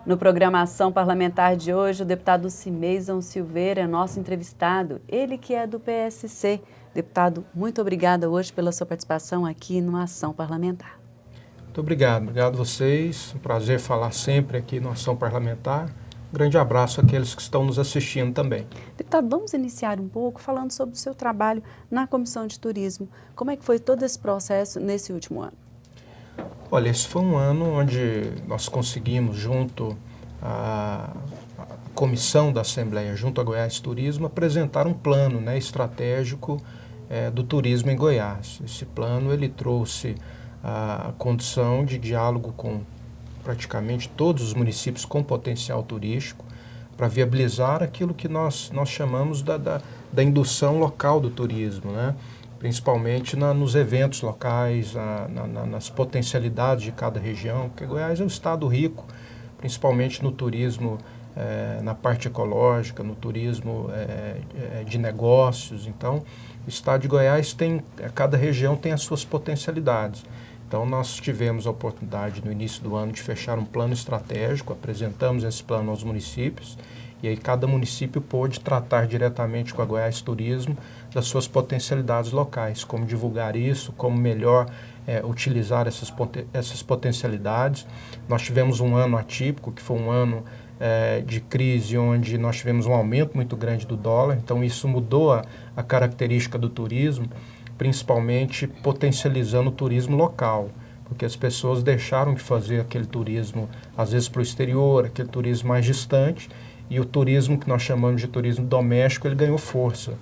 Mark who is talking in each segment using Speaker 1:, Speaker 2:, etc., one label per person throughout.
Speaker 1: No programa Ação Parlamentar de hoje, o deputado Cimeison Silveira é nosso entrevistado, ele que é do PSC. Deputado, muito obrigada hoje pela sua participação aqui no Ação Parlamentar.
Speaker 2: Muito obrigado a vocês, um prazer falar sempre aqui no Ação Parlamentar. Um grande abraço àqueles que estão nos assistindo também.
Speaker 1: Deputado, vamos iniciar um pouco falando sobre o seu trabalho na Comissão de Turismo. Como é que foi todo esse processo nesse último ano?
Speaker 2: Olha, esse foi um ano onde nós conseguimos, junto à comissão da Assembleia, junto a Goiás Turismo, apresentar um plano estratégico do turismo em Goiás. Esse plano ele trouxe a condição de diálogo com praticamente todos os municípios com potencial turístico para viabilizar aquilo que nós chamamos da indução local do turismo, principalmente nos eventos locais, nas potencialidades de cada região, porque Goiás é um estado rico, principalmente no turismo, na parte ecológica, no turismo de negócios. Então, o estado de Goiás cada região tem as suas potencialidades. Então, nós tivemos a oportunidade no início do ano de fechar um plano estratégico, apresentamos esse plano aos municípios, e aí cada município pôde tratar diretamente com a Goiás Turismo das suas potencialidades locais, como divulgar isso, como melhor utilizar essas potencialidades. Nós tivemos um ano atípico, que foi um ano de crise, onde nós tivemos um aumento muito grande do dólar, então isso mudou a característica do turismo, principalmente potencializando o turismo local, porque as pessoas deixaram de fazer aquele turismo, às vezes para o exterior, aquele turismo mais distante, e o turismo que nós chamamos de turismo doméstico, ele ganhou força.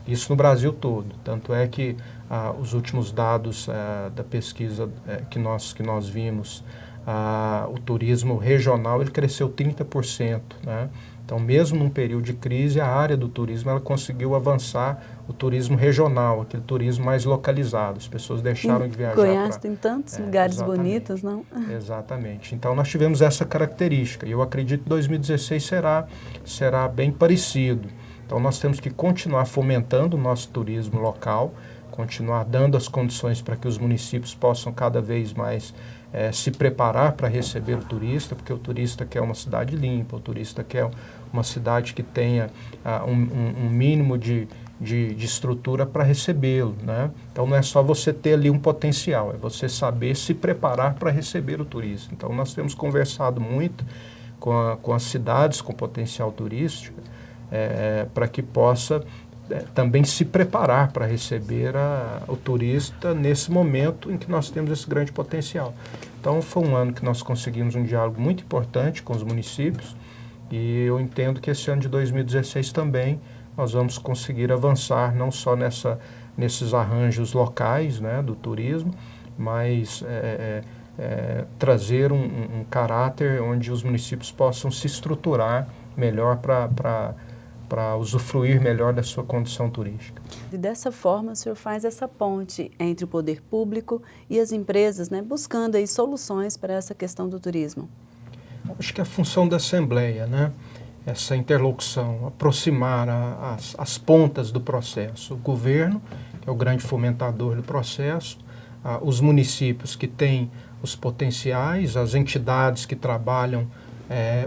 Speaker 2: Isso no Brasil todo. Tanto é que os últimos dados da pesquisa que nós vimos, o turismo regional ele cresceu 30%. Então, mesmo num período de crise, a área do turismo ela conseguiu avançar o turismo regional, aquele turismo mais localizado. As pessoas deixaram de viajar.
Speaker 1: Goiás tem tantos lugares bonitos, não?
Speaker 2: Exatamente. Então, nós tivemos essa característica e eu acredito que 2016 será bem parecido. Então, nós temos que continuar fomentando o nosso turismo local, continuar dando as condições para que os municípios possam cada vez mais se preparar para receber o turista, porque o turista quer uma cidade limpa, o turista quer uma cidade que tenha um mínimo de estrutura para recebê-lo. Então não é só você ter ali um potencial, é você saber se preparar para receber o turista. Então nós temos conversado muito com as cidades com potencial turístico para que possa também se preparar para receber o turista nesse momento em que nós temos esse grande potencial. Então foi um ano que nós conseguimos um diálogo muito importante com os municípios e eu entendo que esse ano de 2016 também nós vamos conseguir avançar não só nesses arranjos locais do turismo, mas trazer um caráter onde os municípios possam se estruturar melhor para usufruir melhor da sua condição turística.
Speaker 1: E dessa forma o senhor faz essa ponte entre o poder público e as empresas, buscando aí soluções para essa questão do turismo.
Speaker 2: Acho que a função da Assembleia, essa interlocução, aproximar as pontas do processo. O governo, que é o grande fomentador do processo, os municípios que têm os potenciais, as entidades que trabalham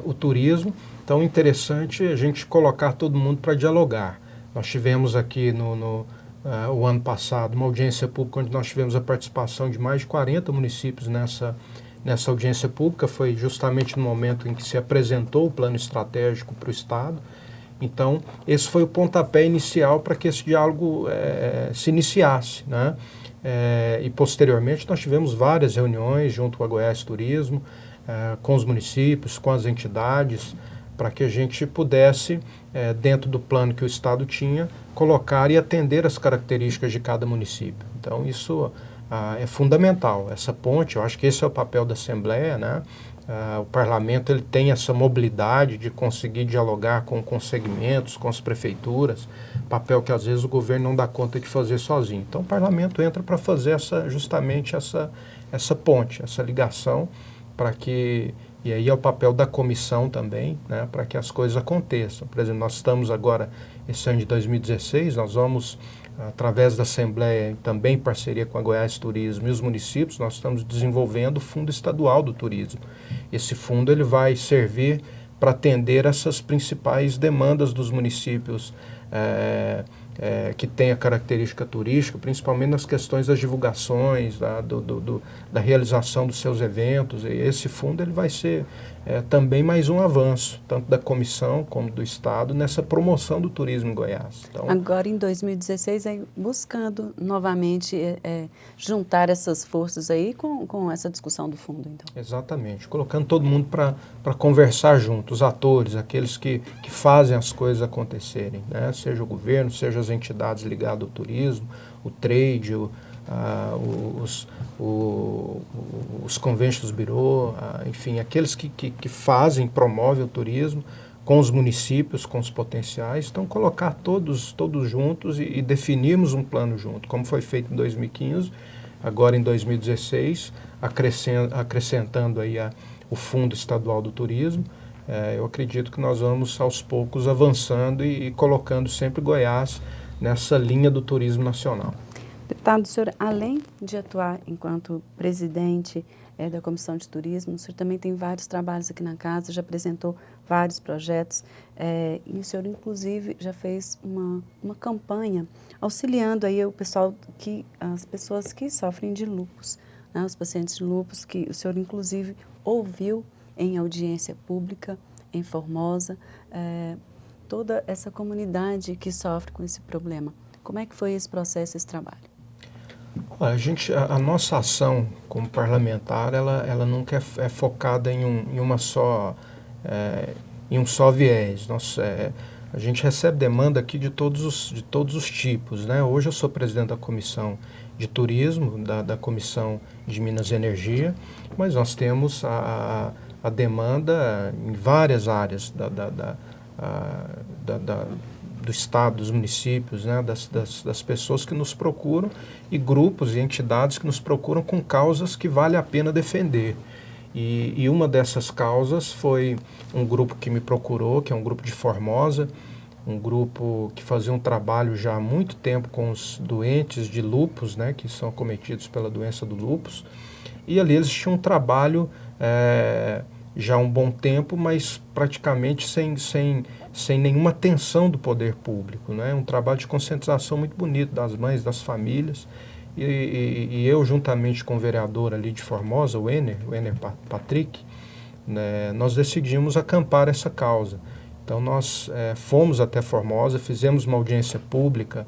Speaker 2: o turismo. Então, é interessante a gente colocar todo mundo para dialogar. Nós tivemos aqui o ano passado uma audiência pública onde nós tivemos a participação de mais de 40 municípios nessa audiência pública. Foi justamente no momento em que se apresentou o plano estratégico para o Estado. Então, esse foi o pontapé inicial para que esse diálogo se iniciasse. E, posteriormente, nós tivemos várias reuniões junto à Goiás Turismo, com os municípios, com as entidades, para que a gente pudesse, dentro do plano que o Estado tinha, colocar e atender as características de cada município. Então, isso é fundamental, essa ponte. Eu acho que esse é o papel da Assembleia, o Parlamento ele tem essa mobilidade de conseguir dialogar com segmentos, com as prefeituras, papel que às vezes o governo não dá conta de fazer sozinho. Então, o Parlamento entra para fazer justamente essa ponte, essa ligação, para que... E aí é o papel da comissão também, para que as coisas aconteçam. Por exemplo, nós estamos agora, esse ano de 2016, nós vamos através da Assembleia, também em parceria com a Goiás Turismo e os municípios, nós estamos desenvolvendo o Fundo Estadual do Turismo. Esse fundo ele vai servir para atender essas principais demandas dos municípios que têm a característica turística, principalmente nas questões das divulgações, da realização dos seus eventos. E esse fundo ele vai ser também mais um avanço, tanto da comissão como do Estado, nessa promoção do turismo em Goiás.
Speaker 1: Então, agora, em 2016, buscando novamente juntar essas forças aí com essa discussão do fundo, então.
Speaker 2: Exatamente, colocando todo mundo para conversar junto, os atores, aqueles que fazem as coisas acontecerem, né? Seja o governo, seja as entidades ligadas ao turismo, o trade, os conventions bureau, enfim, aqueles que fazem, promovem o turismo com os municípios, com os potenciais, então colocar todos juntos e definirmos um plano junto, como foi feito em 2015, agora em 2016, acrescentando aí o Fundo Estadual do Turismo. Eu acredito que nós vamos aos poucos avançando e colocando sempre Goiás nessa linha do turismo nacional.
Speaker 1: Deputado, o senhor, além de atuar enquanto presidente da Comissão de Turismo, o senhor também tem vários trabalhos aqui na casa, já apresentou vários projetos e o senhor, inclusive, já fez uma campanha auxiliando aí o pessoal, as pessoas que sofrem de lúpus, né, os pacientes de lúpus, que o senhor, inclusive, ouviu em audiência pública, em Formosa, toda essa comunidade que sofre com esse problema. Como é que foi esse processo, esse trabalho?
Speaker 2: A nossa ação como parlamentar, ela nunca é focada em um só viés. A gente recebe demanda aqui de todos os tipos, né? Hoje eu sou presidente da Comissão de Turismo, da Comissão de Minas e Energia, mas nós temos a demanda em várias áreas do Estado, dos municípios, né, das pessoas que nos procuram e grupos e entidades que nos procuram com causas que vale a pena defender. E uma dessas causas foi um grupo que me procurou, que é um grupo de Formosa, um grupo que fazia um trabalho já há muito tempo com os doentes de lúpus, né, que são acometidos pela doença do lúpus, e ali eles tinham um trabalho já há um bom tempo, mas praticamente sem nenhuma atenção do poder público, né? Um trabalho de conscientização muito bonito das mães, das famílias, e eu, juntamente com o vereador ali de Formosa, o Ener Patrick, né, nós decidimos acampar essa causa. Então nós fomos até Formosa, fizemos uma audiência pública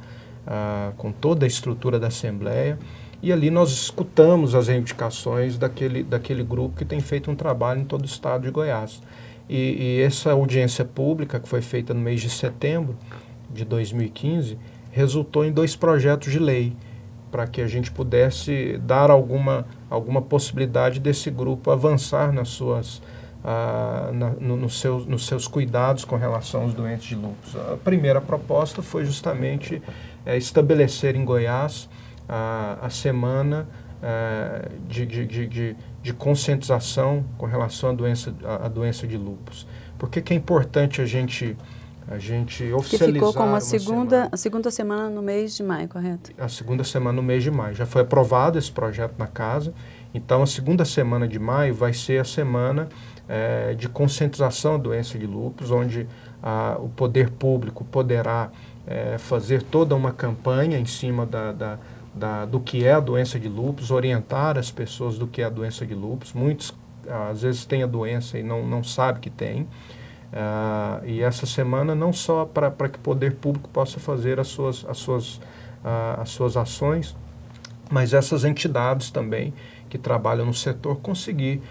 Speaker 2: com toda a estrutura da Assembleia, e ali nós escutamos as reivindicações daquele grupo que tem feito um trabalho em todo o estado de Goiás. E essa audiência pública, que foi feita no mês de setembro de 2015, resultou em 2 projetos de lei, para que a gente pudesse dar alguma possibilidade desse grupo avançar nos seus cuidados com relação aos doentes de lúpus. A primeira proposta foi justamente estabelecer em Goiás a semana de conscientização com relação à doença de lúpus. Por que é importante a gente oficializar?
Speaker 1: Que ficou como a segunda semana no mês de maio, correto?
Speaker 2: A segunda semana no mês de maio. Já foi aprovado esse projeto na casa, então a segunda semana de maio vai ser a semana de conscientização da doença de lúpus, onde o poder público poderá fazer toda uma campanha em cima do que é a doença de lúpus, orientar as pessoas do que é a doença de lúpus. Muitos, às vezes, têm a doença e não sabem que tem. E essa semana não só para que o poder público possa fazer as suas ações, mas essas entidades também que trabalham no setor conseguir,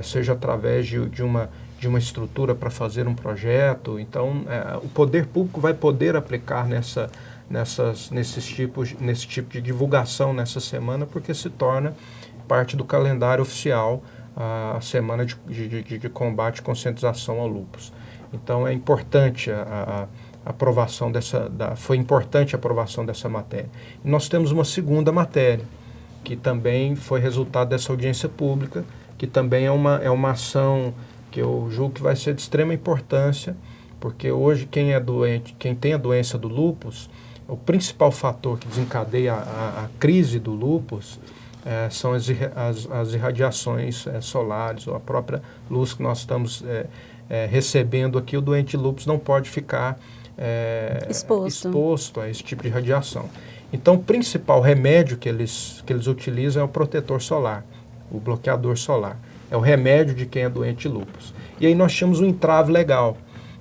Speaker 2: seja através de uma estrutura para fazer um projeto. Então, o poder público vai poder aplicar nesse tipo de divulgação nessa semana, porque se torna parte do calendário oficial a semana de combate e conscientização ao lúpus. Então é importante a aprovação foi importante a aprovação dessa matéria. E nós temos uma segunda matéria, que também foi resultado dessa audiência pública, que também é uma ação que eu julgo que vai ser de extrema importância, porque hoje quem tem a doença do lúpus, o principal fator que desencadeia a crise do lúpus são as irradiações solares, ou a própria luz que nós estamos recebendo aqui. O doente de lúpus não pode ficar exposto a esse tipo de radiação. Então, o principal remédio que eles utilizam é o protetor solar, o bloqueador solar. É o remédio de quem é doente de lúpus. E aí nós tínhamos um entrave legal,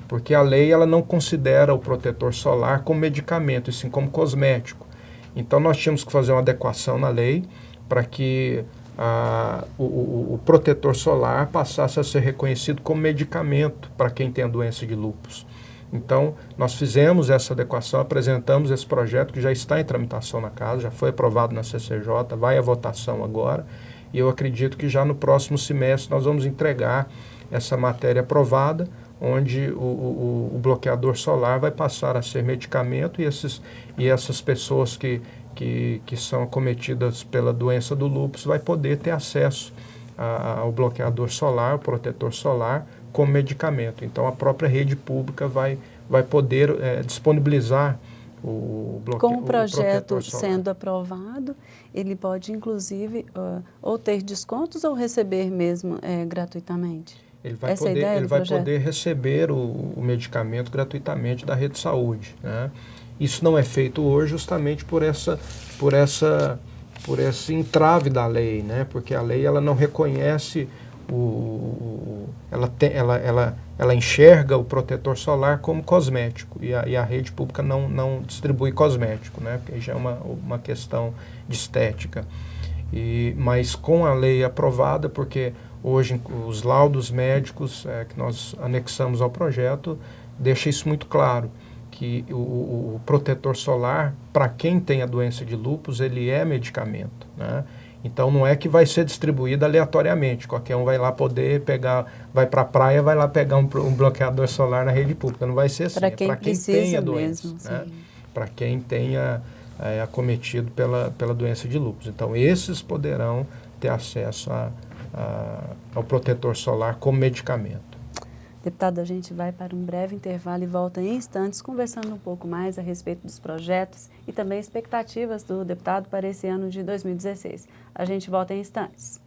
Speaker 2: porque a lei ela não considera o protetor solar como medicamento, e sim como cosmético. Então, nós tínhamos que fazer uma adequação na lei para que o protetor solar passasse a ser reconhecido como medicamento para quem tem a doença de lúpus. Então, nós fizemos essa adequação, apresentamos esse projeto que já está em tramitação na casa, já foi aprovado na CCJ, vai à votação agora, e eu acredito que já no próximo semestre nós vamos entregar essa matéria aprovada, onde o bloqueador solar vai passar a ser medicamento, e essas pessoas que são acometidas pela doença do lúpus vai poder ter acesso ao bloqueador solar, o protetor solar, como medicamento. Então, a própria rede pública vai poder disponibilizar o bloqueador solar.
Speaker 1: Com o projeto sendo aprovado, ele pode, inclusive, ou ter descontos ou receber mesmo gratuitamente?
Speaker 2: Ele vai poder receber o medicamento gratuitamente da rede de saúde, né? Isso não é feito hoje justamente por esse entrave da lei, né? Porque a lei ela não reconhece ela enxerga o protetor solar como cosmético, e a rede pública não distribui cosmético, né? Porque já é uma questão de estética. Mas com a lei aprovada, porque hoje os laudos médicos que nós anexamos ao projeto deixa isso muito claro, que o protetor solar, para quem tem a doença de lúpus, ele é medicamento, né? Então, não é que vai ser distribuído aleatoriamente. Qualquer um vai lá poder pegar, vai para a praia, vai lá pegar um bloqueador solar na rede pública. Não vai ser assim.
Speaker 1: Para quem tem a doença,
Speaker 2: né? Para quem tenha acometido pela doença de lúpus. Então, esses poderão ter acesso ao protetor solar como medicamento.
Speaker 1: Deputado, a gente vai para um breve intervalo e volta em instantes conversando um pouco mais a respeito dos projetos e também expectativas do deputado para esse ano de 2016. A gente volta em instantes.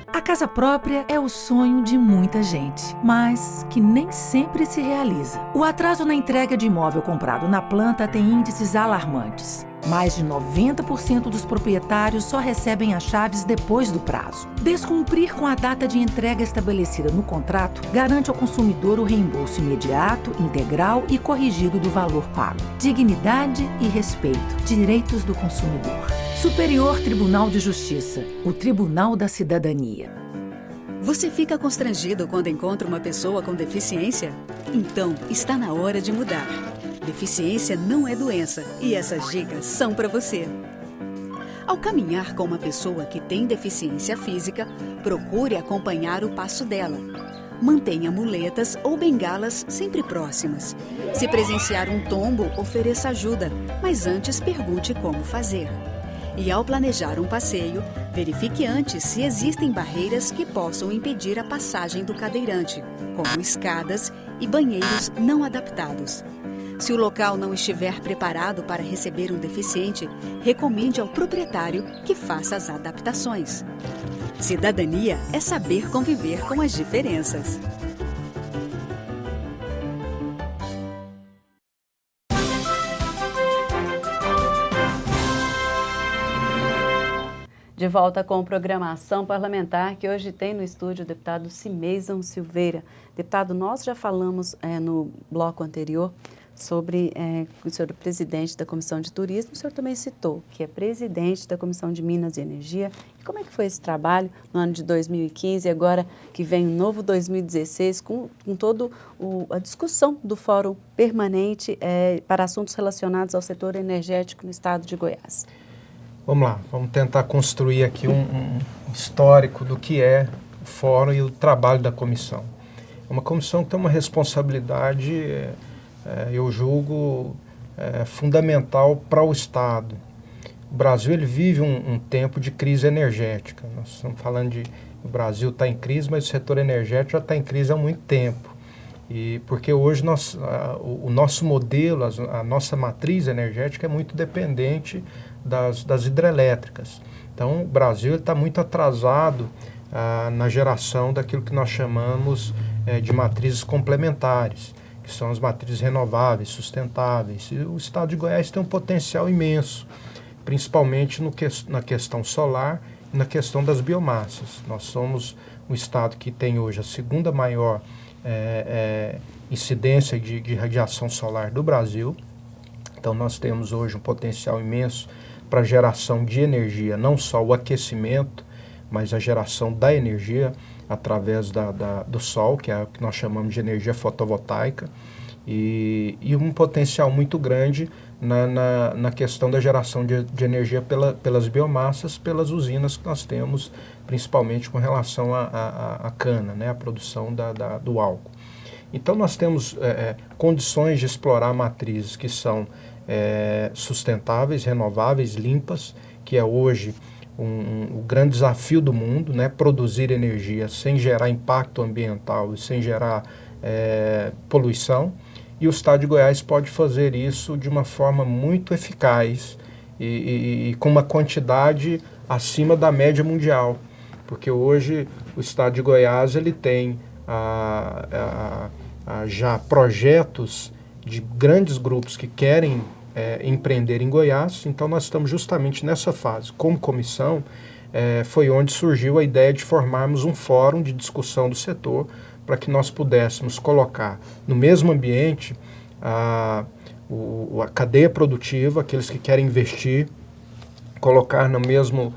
Speaker 3: A casa própria é o sonho de muita gente, mas que nem sempre se realiza. O atraso na entrega de imóvel comprado na planta tem índices alarmantes. Mais de 90% dos proprietários só recebem as chaves depois do prazo. Descumprir com a data de entrega estabelecida no contrato garante ao consumidor o reembolso imediato, integral e corrigido do valor pago. Dignidade e respeito. Direitos do consumidor. Superior Tribunal de Justiça. O Tribunal da Cidadania.
Speaker 4: Você fica constrangido quando encontra uma pessoa com deficiência? Então, está na hora de mudar. Deficiência não é doença e essas dicas são para você. Ao caminhar com uma pessoa que tem deficiência física, procure acompanhar o passo dela. Mantenha muletas ou bengalas sempre próximas. Se presenciar um tombo, ofereça ajuda, mas antes pergunte como fazer. E ao planejar um passeio, verifique antes se existem barreiras que possam impedir a passagem do cadeirante, como escadas e banheiros não adaptados. Se o local não estiver preparado para receber um deficiente, recomende ao proprietário que faça as adaptações. Cidadania é saber conviver com as diferenças.
Speaker 1: De volta com programação parlamentar, que hoje tem no estúdio o deputado Cimeizon Silveira. Deputado, nós já falamos no bloco anterior sobre o senhor é presidente da Comissão de Turismo, o senhor também citou que é presidente da Comissão de Minas e Energia. E como é que foi esse trabalho no ano de 2015 e agora que vem o novo 2016 com toda a discussão do Fórum Permanente para assuntos relacionados ao setor energético no estado de Goiás?
Speaker 2: Vamos lá, vamos tentar construir aqui um histórico do que é o Fórum e o trabalho da comissão. É uma comissão que tem uma responsabilidade, eu julgo, fundamental para o Estado. O Brasil ele vive um tempo de crise energética. Nós estamos falando o Brasil está em crise, mas o setor energético já está em crise há muito tempo. E porque hoje o nosso modelo, a nossa matriz energética é muito dependente das hidrelétricas. Então, o Brasil está muito atrasado na geração daquilo que nós chamamos de matrizes complementares, que são as matrizes renováveis, sustentáveis. E o estado de Goiás tem um potencial imenso, principalmente na questão solar e na questão das biomassas. Nós somos um estado que tem hoje a segunda maior incidência de radiação solar do Brasil. Então, nós temos hoje um potencial imenso para a geração de energia, não só o aquecimento, mas a geração da energia através do sol, que é o que nós chamamos de energia fotovoltaica, e um potencial muito grande na questão da geração de energia pelas biomassas, pelas usinas que nós temos, principalmente com relação à cana, né, a produção do álcool. Então, nós temos condições de explorar matrizes que são sustentáveis, renováveis, limpas, que é hoje o grande desafio do mundo, né? Produzir energia sem gerar impacto ambiental e sem gerar poluição. E o estado de Goiás pode fazer isso de uma forma muito eficaz e com uma quantidade acima da média mundial. Porque hoje o estado de Goiás ele tem já projetos de grandes grupos que querem empreender em Goiás. Então nós estamos justamente nessa fase. Como comissão, foi onde surgiu a ideia de formarmos um fórum de discussão do setor para que nós pudéssemos colocar no mesmo ambiente a cadeia produtiva, aqueles que querem investir, colocar no mesmo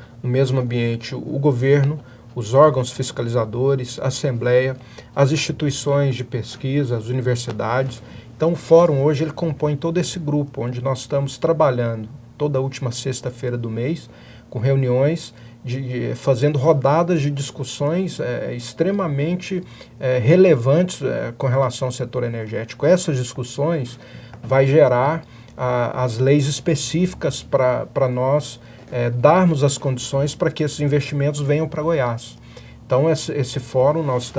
Speaker 2: ambiente o governo, os órgãos fiscalizadores, a Assembleia, as instituições de pesquisa, as universidades. Então o fórum hoje ele compõe todo esse grupo, onde nós estamos trabalhando toda a última sexta-feira do mês, com reuniões, fazendo rodadas de discussões extremamente relevantes com relação ao setor energético. Essas discussões vai gerar as leis específicas para nós darmos as condições para que esses investimentos venham para Goiás. Então esse fórum nós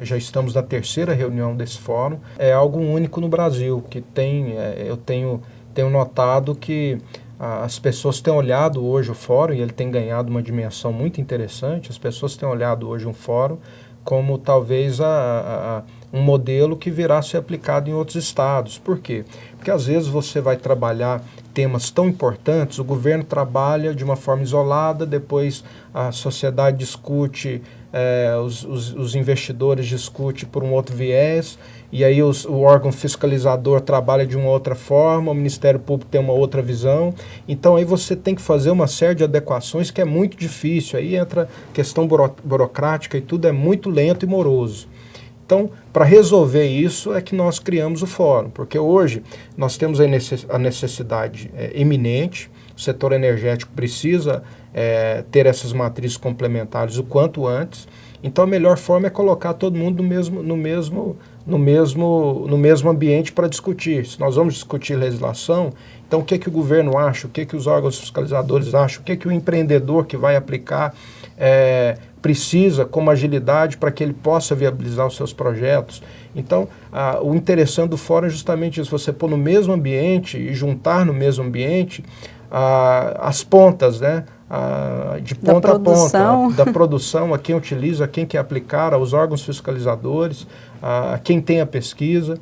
Speaker 2: já estamos na terceira reunião desse fórum. É algo único no Brasil, que eu tenho notado que as pessoas têm olhado hoje o fórum, e ele tem ganhado uma dimensão muito interessante. As pessoas têm olhado hoje um fórum como talvez um modelo que virá a ser aplicado em outros estados. Por quê? Porque às vezes você vai trabalhar temas tão importantes, o governo trabalha de uma forma isolada, depois a sociedade discute, os investidores discutem por um outro viés, e aí o órgão fiscalizador trabalha de uma outra forma, o Ministério Público tem uma outra visão. Então aí você tem que fazer uma série de adequações que é muito difícil, aí entra questão burocrática e tudo é muito lento e moroso. Então, para resolver isso é que nós criamos o fórum, porque hoje nós temos a necessidade iminente, o setor energético precisa ter essas matrizes complementares o quanto antes. Então a melhor forma é colocar todo mundo no mesmo ambiente para discutir. Se nós vamos discutir legislação, então o que o governo acha, o que os órgãos fiscalizadores acham, o que o empreendedor que vai aplicar precisa como agilidade para que ele possa viabilizar os seus projetos. Então, o interessante do fórum é justamente isso, você pôr no mesmo ambiente e juntar no mesmo ambiente as pontas, né? De ponta a ponta, da produção, a quem utiliza, a quem quer aplicar, aos órgãos fiscalizadores, a quem tem a pesquisa,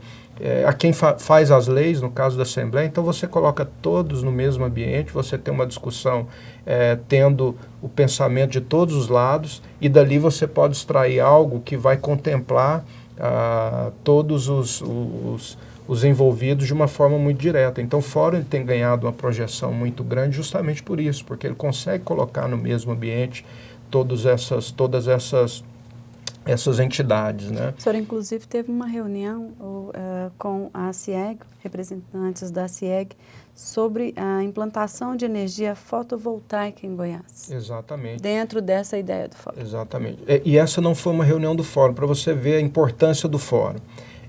Speaker 2: a quem faz as leis, no caso da Assembleia. Então você coloca todos no mesmo ambiente, você tem uma discussão tendo o pensamento de todos os lados, e dali você pode extrair algo que vai contemplar todos os envolvidos de uma forma muito direta. Então o fórum ele tem ganhado uma projeção muito grande justamente por isso, porque ele consegue colocar no mesmo ambiente todas essas entidades, né?
Speaker 1: O senhor, inclusive, teve uma reunião com a CIEG, representantes da CIEG, sobre a implantação de energia fotovoltaica em Goiás.
Speaker 2: Exatamente.
Speaker 1: Dentro dessa ideia do fórum.
Speaker 2: Exatamente. E essa não foi uma reunião do fórum, para você ver a importância do fórum.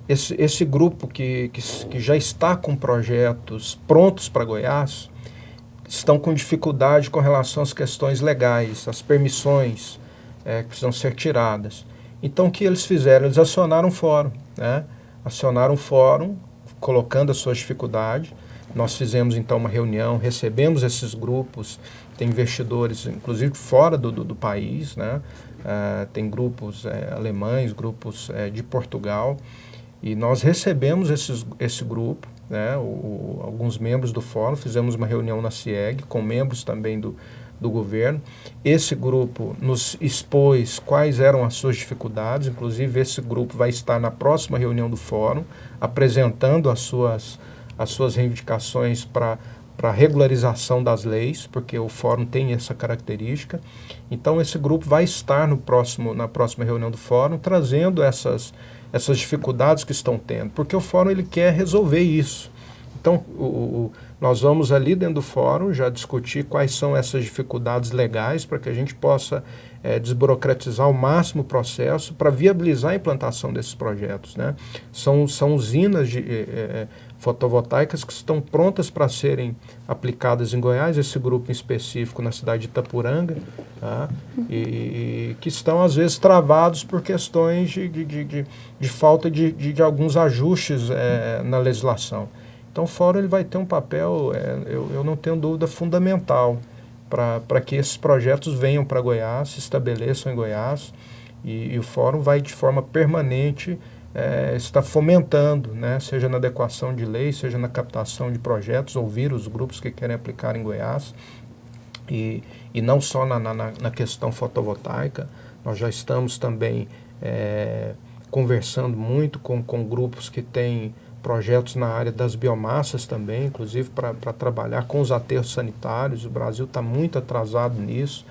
Speaker 2: Esse grupo que já está com projetos prontos para Goiás, estão com dificuldade com relação às questões legais, às permissões que precisam ser tiradas. Então, o que eles fizeram? Eles acionaram o fórum, né? Acionaram o fórum, colocando as suas dificuldades. Nós fizemos, então, uma reunião, recebemos esses grupos, tem investidores, inclusive, fora do país, né? Tem grupos alemães, grupos de Portugal, e nós recebemos esse grupo, né? Alguns membros do fórum, fizemos uma reunião na CIEG, com membros também do governo. Esse grupo nos expôs quais eram as suas dificuldades, inclusive esse grupo vai estar na próxima reunião do fórum, apresentando as suas reivindicações para a regularização das leis, porque o fórum tem essa característica. Então esse grupo vai estar na próxima reunião do fórum, trazendo essas dificuldades que estão tendo, porque o fórum ele quer resolver isso. Então, nós vamos ali dentro do fórum já discutir quais são essas dificuldades legais para que a gente possa desburocratizar ao máximo o processo para viabilizar a implantação desses projetos, né? São usinas fotovoltaicas que estão prontas para serem aplicadas em Goiás, esse grupo em específico na cidade de Itapuranga, tá? E que estão às vezes travados por questões de falta de alguns ajustes na legislação. Então o fórum ele vai ter um papel, eu não tenho dúvida, fundamental para que esses projetos venham para Goiás, se estabeleçam em Goiás, e o fórum vai de forma permanente estar fomentando, né, seja na adequação de leis, seja na captação de projetos, ouvir os grupos que querem aplicar em Goiás, e não só na questão fotovoltaica. Nós já estamos também conversando muito com grupos que têm projetos na área das biomassas também, inclusive para trabalhar com os aterros sanitários. O Brasil está muito atrasado nisso.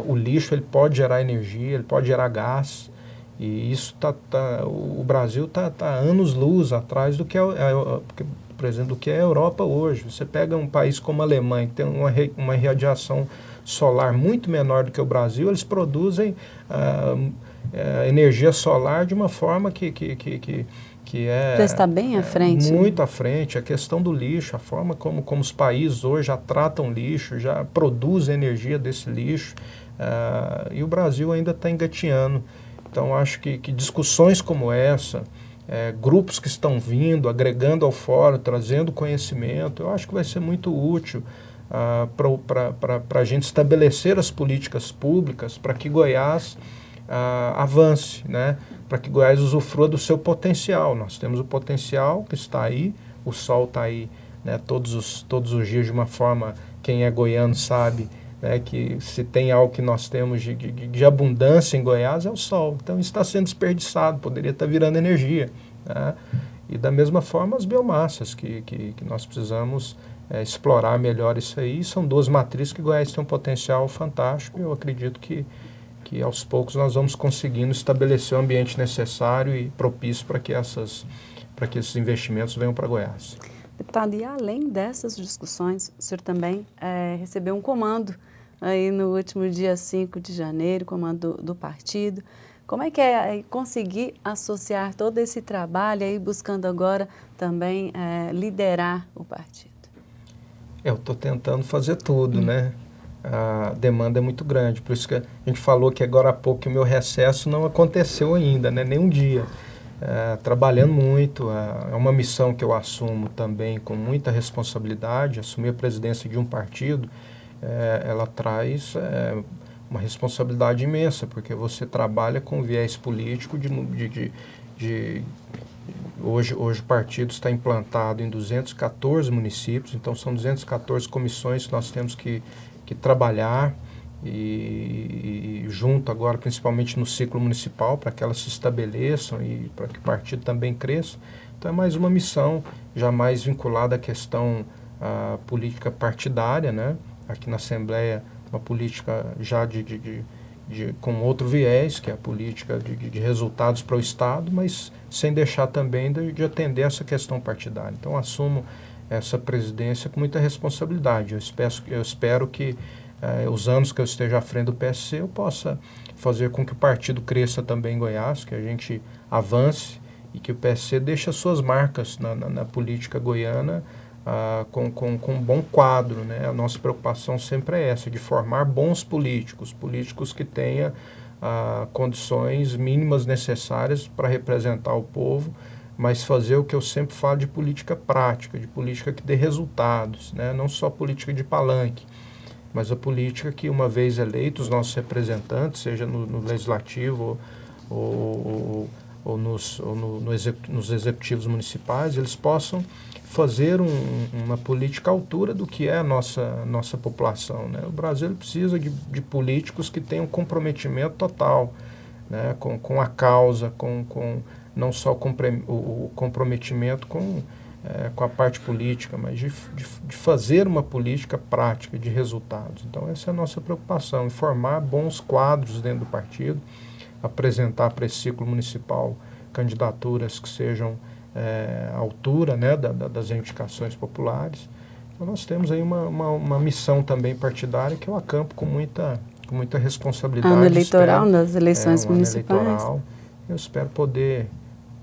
Speaker 2: O lixo ele pode gerar energia, ele pode gerar gás, e isso o Brasil está anos-luz atrás do que por exemplo, do que é a Europa hoje. Você pega um país como a Alemanha, que tem uma radiação solar muito menor do que o Brasil, eles produzem energia solar de uma forma que
Speaker 1: já está bem à frente.
Speaker 2: Muito à frente. A questão do lixo, a forma como os países hoje já tratam lixo, já produzem energia desse lixo, e o Brasil ainda está engatinhando. Então, acho que discussões como essa, grupos que estão vindo, agregando ao fórum, trazendo conhecimento, eu acho que vai ser muito útil para a gente estabelecer as políticas públicas para que Goiás avance, né? Para que Goiás usufrua do seu potencial. Nós temos o potencial que está aí, o sol está aí, né, todos os dias de uma forma, quem é goiano sabe, né, que se tem algo que nós temos de abundância em Goiás é o sol. Então isso está sendo desperdiçado, poderia estar virando energia, né? E da mesma forma as biomassas, que nós precisamos explorar melhor isso aí. São duas matrizes que Goiás tem um potencial fantástico, e eu acredito que aos poucos nós vamos conseguindo estabelecer o ambiente necessário e propício para que esses investimentos venham para Goiás.
Speaker 1: Deputado, e além dessas discussões, o senhor também recebeu um comando aí no último dia 5 de janeiro, comando do partido. Como é que é conseguir associar todo esse trabalho aí, buscando agora também liderar o partido?
Speaker 2: Eu estou tentando fazer tudo, né? A demanda é muito grande, por isso que a gente falou que agora há pouco que o meu recesso não aconteceu ainda, né? Nem um dia. Trabalhando muito, é uma missão que eu assumo também com muita responsabilidade. Assumir a presidência de um partido, ela traz uma responsabilidade imensa, porque você trabalha com viés político Hoje o partido está implantado em 214 municípios, então são 214 comissões que nós temos que trabalhar e junto agora, principalmente no ciclo municipal, para que elas se estabeleçam e para que o partido também cresça. Então é mais uma missão, já mais vinculada à questão política partidária, né? Aqui na Assembleia, uma política já com outro viés, que é a política de resultados para o Estado, mas sem deixar também de atender essa questão partidária. Então assumo essa presidência com muita responsabilidade. Eu espero que os anos que eu esteja à frente do PSC eu possa fazer com que o partido cresça também em Goiás, que a gente avance e que o PSC deixe as suas marcas na política goiana com um bom quadro, né? A nossa preocupação sempre é essa, de formar bons políticos que tenham condições mínimas necessárias para representar o povo, mas fazer o que eu sempre falo de política prática, de política que dê resultados, né? Não só política de palanque, mas a política que, uma vez eleitos, os nossos representantes, seja no legislativo ou nos executivos municipais, eles possam fazer uma política à altura do que é a nossa população, né? O Brasil precisa de políticos que tenham comprometimento total, né? Com a causa, não só o comprometimento com a parte política, mas de fazer uma política prática, de resultados. Então essa é a nossa preocupação, formar bons quadros dentro do partido, apresentar para esse ciclo municipal candidaturas que sejam à altura, né, das reivindicações populares. Então nós temos aí uma missão também partidária que eu acampo com muita responsabilidade.
Speaker 1: Ano eleitoral, nas eleições municipais.
Speaker 2: Ano eleitoral. Eu espero poder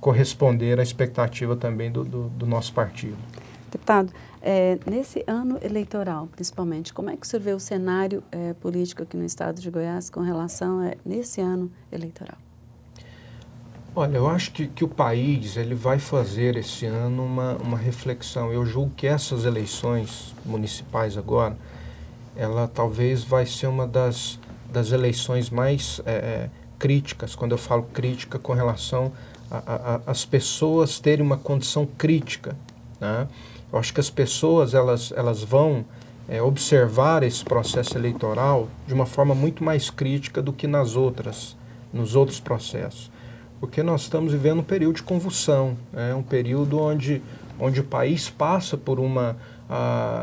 Speaker 2: corresponder à expectativa também do nosso partido.
Speaker 1: Deputado, nesse ano eleitoral, principalmente, como é que o senhor vê o cenário político aqui no estado de Goiás com relação a nesse ano eleitoral?
Speaker 2: Olha, eu acho que o país ele vai fazer esse ano uma reflexão. Eu julgo que essas eleições municipais agora, ela talvez vai ser uma das eleições mais críticas, quando eu falo crítica com relação as pessoas terem uma condição crítica, né? Eu acho que as pessoas elas vão observar esse processo eleitoral de uma forma muito mais crítica do que nos outros processos, porque nós estamos vivendo um período de convulsão, um período onde o país passa por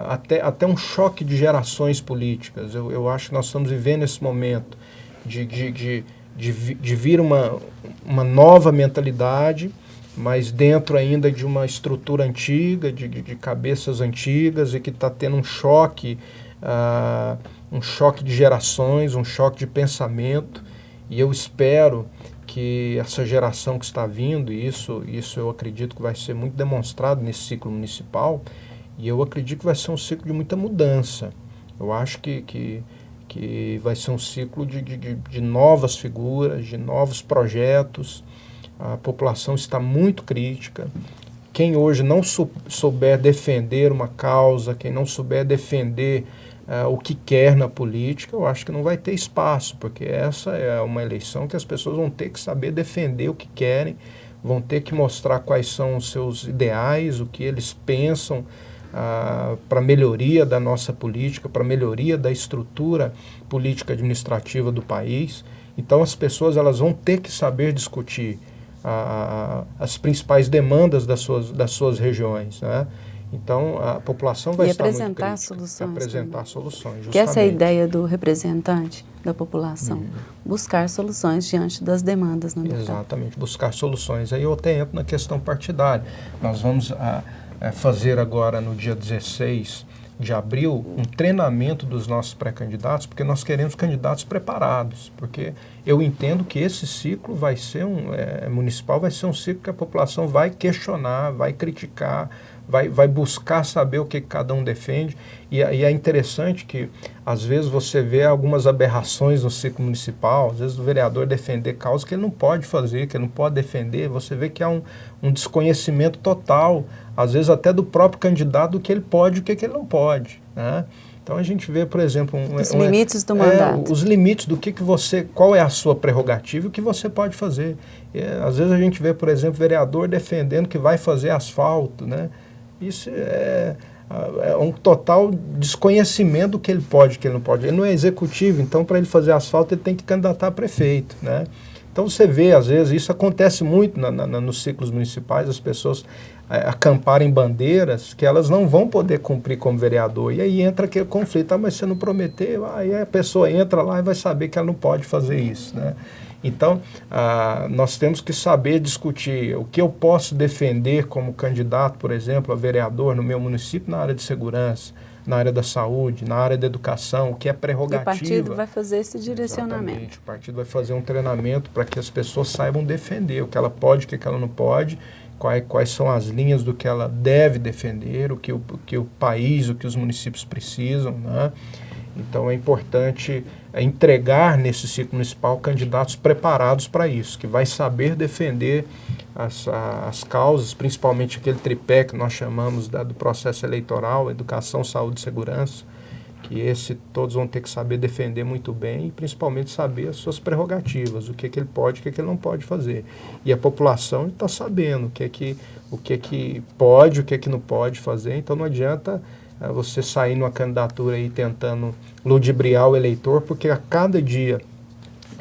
Speaker 2: até um choque de gerações políticas. Eu acho que nós estamos vivendo esse momento de vir uma nova mentalidade, mas dentro ainda de uma estrutura antiga, de cabeças antigas, e que está tendo um choque de gerações, um choque de pensamento, e eu espero que essa geração que está vindo, e isso eu acredito que vai ser muito demonstrado nesse ciclo municipal, e eu acredito que vai ser um ciclo de muita mudança. Eu acho que vai ser um ciclo de novas figuras, de novos projetos. A população está muito crítica. Quem hoje não souber defender uma causa, quem não souber defender o que quer na política, eu acho que não vai ter espaço, porque essa é uma eleição que as pessoas vão ter que saber defender o que querem, vão ter que mostrar quais são os seus ideais, o que eles pensam para a melhoria da nossa política, para a melhoria da estrutura política administrativa do país. Então as pessoas elas vão ter que saber discutir as principais demandas das suas regiões, né? Então a população vai estar muito crítica. Apresentar soluções. Justamente.
Speaker 1: Que essa é a ideia do representante da população, buscar soluções diante das demandas. Não é?
Speaker 2: Exatamente, buscar soluções. Aí eu até entro na questão partidária. Nós vamos fazer agora, no dia 16 de abril, um treinamento dos nossos pré-candidatos, porque nós queremos candidatos preparados, porque eu entendo que esse ciclo vai ser municipal, vai ser um ciclo que a população vai questionar, vai criticar, vai buscar saber o que cada um defende, e é interessante que às vezes você vê algumas aberrações no ciclo municipal, às vezes o vereador defender causas que ele não pode fazer, que ele não pode defender, você vê que há um desconhecimento total, às vezes até do próprio candidato, do que ele pode e o que ele não pode, né? Então a gente vê, por exemplo,
Speaker 1: os limites do mandato.
Speaker 2: Os limites do qual é a sua prerrogativa e o que você pode fazer. Às vezes a gente vê, por exemplo, vereador defendendo que vai fazer asfalto, né? Isso é um total desconhecimento do que ele pode e o que ele não pode. Ele não é executivo, então para ele fazer asfalto ele tem que candidatar a prefeito, né? Então você vê, às vezes, isso acontece muito nos ciclos municipais, as pessoas acamparem bandeiras que elas não vão poder cumprir como vereador. E aí entra aquele conflito, mas você não prometeu, aí a pessoa entra lá e vai saber que ela não pode fazer isso, né? Então, nós temos que saber discutir o que eu posso defender como candidato, por exemplo, a vereador no meu município na área de segurança, na área da saúde, na área da educação, o que é prerrogativa.
Speaker 1: E o partido vai fazer esse direcionamento.
Speaker 2: Exatamente. O partido vai fazer um treinamento para que as pessoas saibam defender o que ela pode, o que ela não pode, quais são as linhas do que ela deve defender, o que o país, o que os municípios precisam, né? Então é importante entregar nesse ciclo municipal candidatos preparados para isso, que vai saber defender as causas, principalmente aquele tripé que nós chamamos do processo eleitoral, educação, saúde e segurança, que todos vão ter que saber defender muito bem e principalmente saber as suas prerrogativas, o que ele pode e o que ele não pode fazer. E a população está sabendo o que pode, o que não pode fazer, então não adianta você sair numa candidatura aí tentando ludibriar o eleitor, porque a cada dia,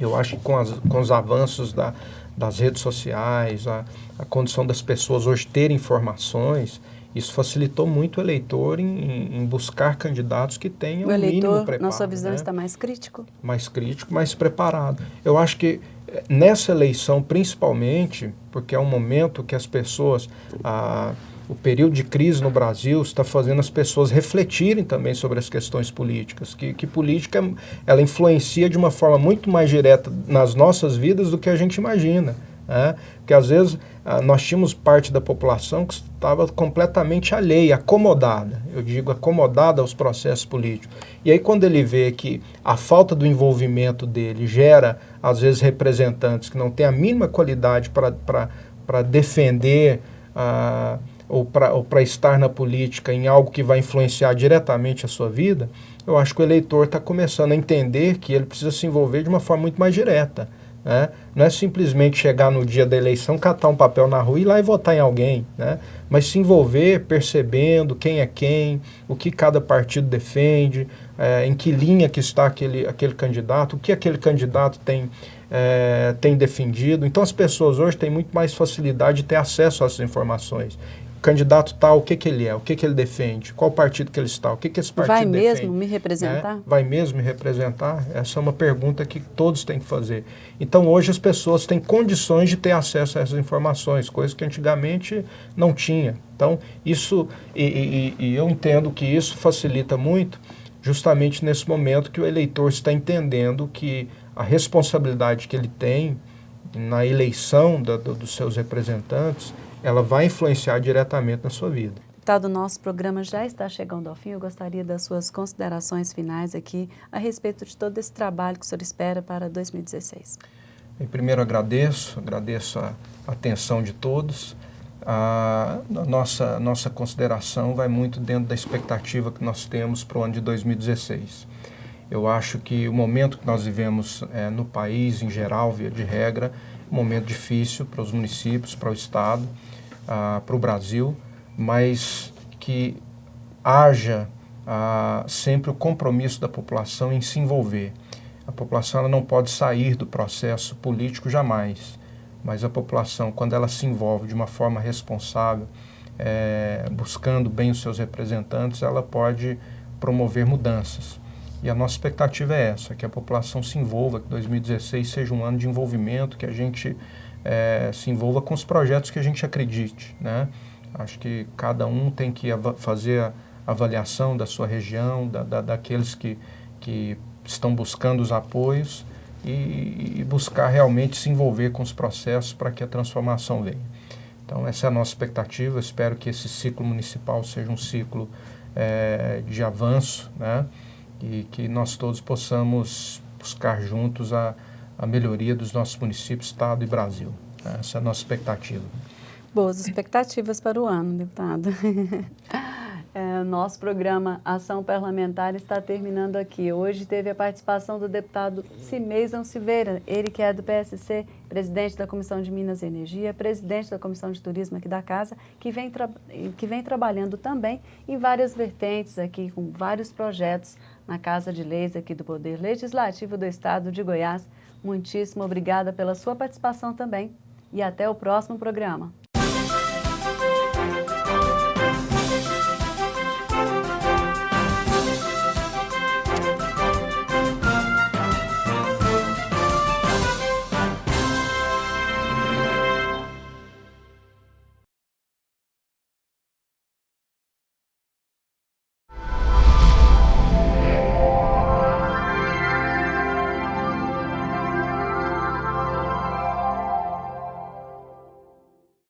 Speaker 2: eu acho que com os avanços das redes sociais, a condição das pessoas hoje terem informações, isso facilitou muito o eleitor em buscar candidatos que tenham o mínimo preparo.
Speaker 1: Na sua visão, está mais crítico?
Speaker 2: Mais crítico, mais preparado. Eu acho que nessa eleição, principalmente, porque é um momento que as pessoas... O período de crise no Brasil está fazendo as pessoas refletirem também sobre as questões políticas, que política ela influencia de uma forma muito mais direta nas nossas vidas do que a gente imagina. Né? Porque às vezes nós tínhamos parte da população que estava completamente alheia, acomodada, eu digo acomodada aos processos políticos. E aí quando ele vê que a falta do envolvimento dele gera, às vezes, representantes que não têm a mínima qualidade para defender ou para estar na política em algo que vai influenciar diretamente a sua vida, eu acho que o eleitor está começando a entender que ele precisa se envolver de uma forma muito mais direta. Né? Não é simplesmente chegar no dia da eleição, catar um papel na rua e ir lá e votar em alguém, né? Mas se envolver percebendo quem é quem, o que cada partido defende, em que linha que está aquele candidato, o que aquele candidato tem defendido. Então as pessoas hoje têm muito mais facilidade de ter acesso a essas informações. O candidato tal, o que ele é, o que ele defende, qual partido que ele está, o que esse partido defende.
Speaker 1: Vai mesmo me representar?
Speaker 2: Vai mesmo me representar? Essa é uma pergunta que todos têm que fazer. Então hoje as pessoas têm condições de ter acesso a essas informações, coisas que antigamente não tinha. Então isso, e eu entendo que isso facilita muito justamente nesse momento que o eleitor está entendendo que a responsabilidade que ele tem na eleição dos seus representantes, ela vai influenciar diretamente na sua vida.
Speaker 1: Deputado, o nosso programa já está chegando ao fim. Eu gostaria das suas considerações finais aqui a respeito de todo esse trabalho que o senhor espera para 2016.
Speaker 2: Primeiro agradeço a atenção de todos. A nossa consideração vai muito dentro da expectativa que nós temos para o ano de 2016. Eu acho que o momento que nós vivemos no país, em geral, via de regra, é um momento difícil para os municípios, para o Estado, para o Brasil, mas que haja sempre o compromisso da população em se envolver. A população ela não pode sair do processo político jamais, mas a população, quando ela se envolve de uma forma responsável, buscando bem os seus representantes, ela pode promover mudanças. E a nossa expectativa é essa, que a população se envolva, que 2016 seja um ano de envolvimento, que a gente se envolva com os projetos que a gente acredite, né? Acho que cada um tem que fazer a avaliação da sua região, daqueles que estão buscando os apoios e buscar realmente se envolver com os processos para que a transformação venha. Então essa é a nossa expectativa. Eu espero que esse ciclo municipal seja um ciclo de avanço, né? E que nós todos possamos buscar juntos a melhoria dos nossos municípios, Estado e Brasil. Essa é a nossa expectativa.
Speaker 1: Boas expectativas para o ano, deputado. Nosso programa Ação Parlamentar está terminando aqui. Hoje teve a participação do deputado Cimeizão Silveira, ele que é do PSC, presidente da Comissão de Minas e Energia, presidente da Comissão de Turismo aqui da Casa, que vem trabalhando também em várias vertentes aqui, com vários projetos na Casa de Leis aqui do Poder Legislativo do Estado de Goiás. Muitíssimo obrigada pela sua participação também e até o próximo programa.